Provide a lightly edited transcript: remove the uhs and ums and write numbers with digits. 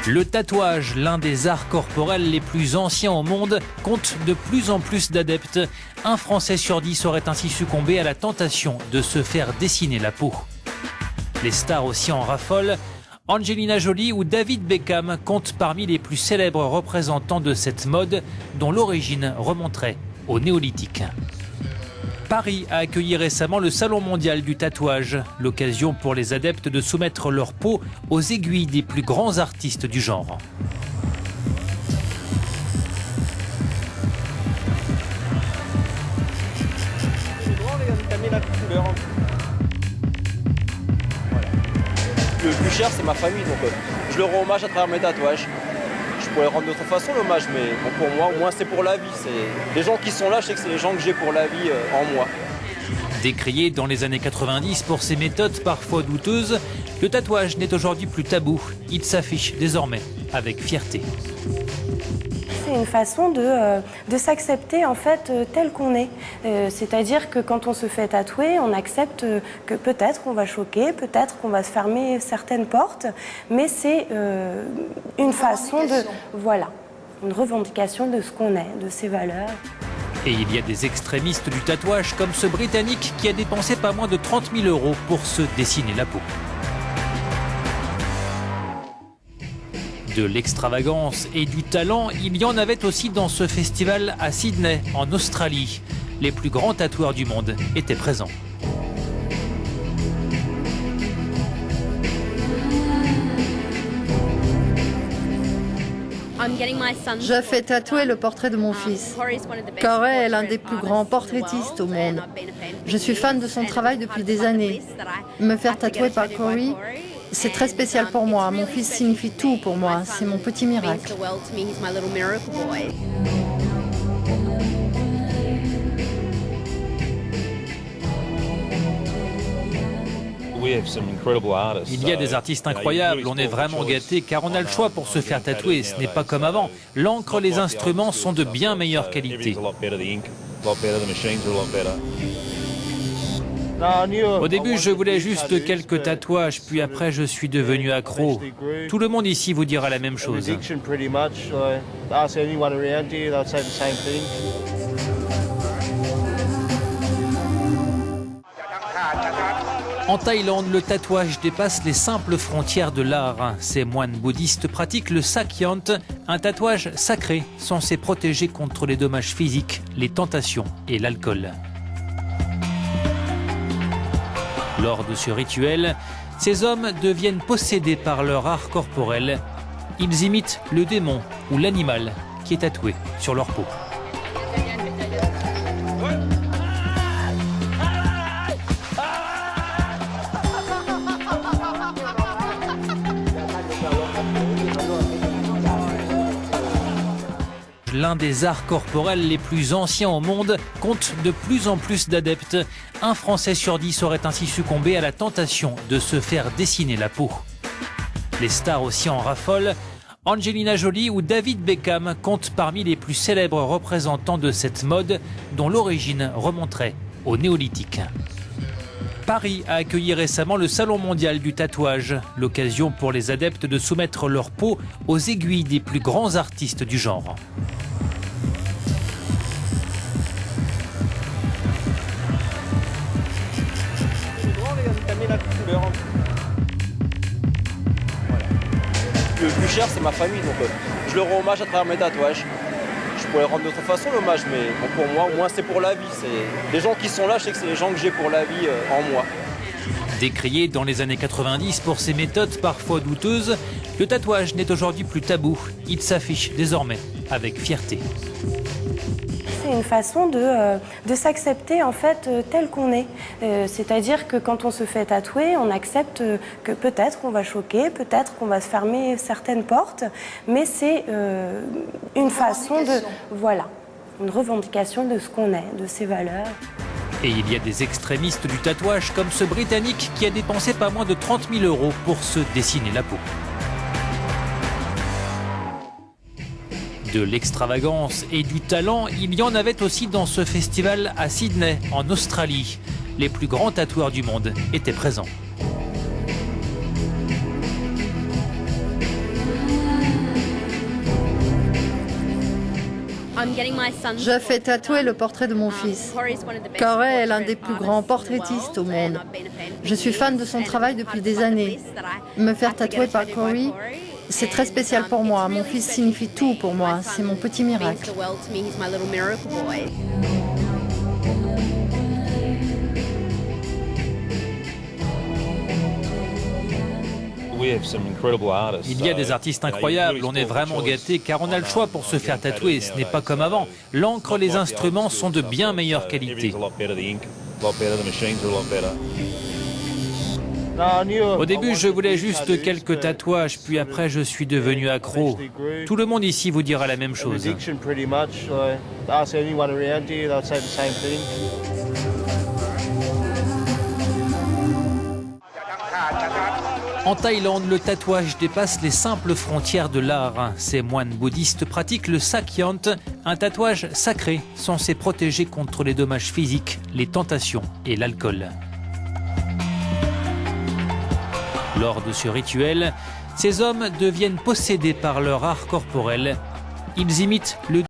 Le tatouage, l'un des arts corporels les plus anciens au monde, compte de plus en plus d'adeptes. Un Français sur 10 aurait ainsi succombé à la tentation de se faire dessiner la peau. Les stars aussi en raffolent. Angelina Jolie ou David Beckham comptent parmi les plus célèbres représentants de cette mode dont l'origine remonterait au néolithique. Paris a accueilli récemment le Salon mondial du tatouage, l'occasion pour les adeptes de soumettre leur peau aux aiguilles des plus grands artistes du genre. Le plus cher, c'est ma famille, donc je leur rends hommage à travers mes tatouages. Je pourrais rendre d'autre façon l'hommage, mais bon, pour moi, au moins c'est pour la vie. Les gens qui sont là, je sais que c'est les gens que j'ai pour la vie en moi. Décrié dans les années 90 pour ses méthodes parfois douteuses, le tatouage n'est aujourd'hui plus tabou. Il s'affiche désormais avec fierté. C'est une façon de s'accepter en fait tel qu'on est. C'est-à-dire que quand on se fait tatouer, on accepte que peut-être on va choquer, peut-être qu'on va se fermer certaines portes, mais c'est une façon de... Voilà, une revendication de ce qu'on est, de ses valeurs. Et il y a des extrémistes du tatouage comme ce Britannique qui a dépensé pas moins de 30 000 € pour se dessiner la peau. De l'extravagance et du talent, il y en avait aussi dans ce festival à Sydney, en Australie. Les plus grands tatoueurs du monde étaient présents. Je fais tatouer le portrait de mon fils. Corey est l'un des plus grands portraitistes au monde. Je suis fan de son travail depuis des années. Me faire tatouer par Corey, c'est très spécial pour moi. Mon fils signifie tout pour moi. C'est mon petit miracle. Il y a des artistes incroyables, on est vraiment gâtés car on a le choix pour se faire tatouer, ce n'est pas comme avant. L'encre, les instruments sont de bien meilleure qualité. Au début, je voulais juste quelques tatouages, puis après, je suis devenu accro. Tout le monde ici vous dira la même chose. En Thaïlande, le tatouage dépasse les simples frontières de l'art. Ces moines bouddhistes pratiquent le sakyant, un tatouage sacré censé protéger contre les dommages physiques, les tentations et l'alcool. Lors de ce rituel, ces hommes deviennent possédés par leur art corporel. Ils imitent le démon ou l'animal qui est tatoué sur leur peau. L'un des arts corporels les plus anciens au monde, compte de plus en plus d'adeptes. Un Français sur 10 aurait ainsi succombé à la tentation de se faire dessiner la peau. Les stars aussi en raffolent. Angelina Jolie ou David Beckham comptent parmi les plus célèbres représentants de cette mode dont l'origine remonterait au néolithique. Paris a accueilli récemment le Salon mondial du tatouage, l'occasion pour les adeptes de soumettre leur peau aux aiguilles des plus grands artistes du genre. Le plus cher, c'est ma famille, donc je leur rends hommage à travers mes tatouages. Je pourrais rendre d'autre façon l'hommage, mais bon, pour moi, au moins c'est pour la vie. Les gens qui sont là, je sais que c'est les gens que j'ai pour la vie en moi. Décrié dans les années 90 pour ses méthodes parfois douteuses, le tatouage n'est aujourd'hui plus tabou. Il s'affiche désormais avec fierté. C'est une façon de s'accepter en fait tel qu'on est. C'est-à-dire que quand on se fait tatouer, on accepte que peut-être on va choquer, peut-être qu'on va se fermer certaines portes, mais c'est une façon de... Voilà, une revendication de ce qu'on est, de ses valeurs. Et il y a des extrémistes du tatouage comme ce Britannique qui a dépensé pas moins de 30 000 € pour se dessiner la peau. De l'extravagance et du talent, il y en avait aussi dans ce festival à Sydney, en Australie. Les plus grands tatoueurs du monde étaient présents. Je fais tatouer le portrait de mon fils. Corey est l'un des plus grands portraitistes au monde. Je suis fan de son travail depuis des années. Me faire tatouer par Corey, c'est très spécial pour moi. Mon fils signifie tout pour moi. C'est mon petit miracle. Il y a des artistes incroyables, on est vraiment gâtés car on a le choix pour se faire tatouer, ce n'est pas comme avant. L'encre, les instruments sont de bien meilleure qualité. Au début, je voulais juste quelques tatouages, puis après, je suis devenu accro. Tout le monde ici vous dira la même chose. En Thaïlande, le tatouage dépasse les simples frontières de l'art. Ces moines bouddhistes pratiquent le sakyant, un tatouage sacré censé protéger contre les dommages physiques, les tentations et l'alcool. Lors de ce rituel, ces hommes deviennent possédés par leur art corporel. Ils imitent le